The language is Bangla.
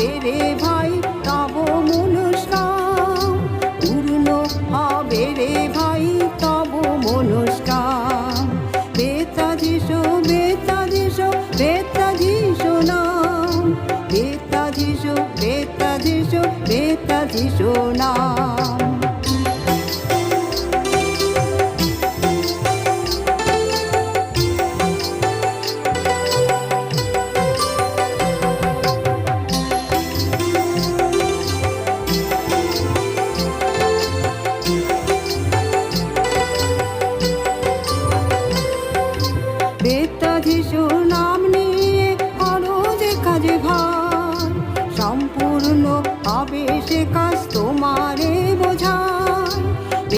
হবে রে ভাই তব মনস্কাম, পূর্ণ হবে রে ভাই তব মনস্কাম। বেতাধীশো বেতাধীশো বেতাধীশো নাম, বেতাধীশো বেতাধীশো বেতাধীশো নাম।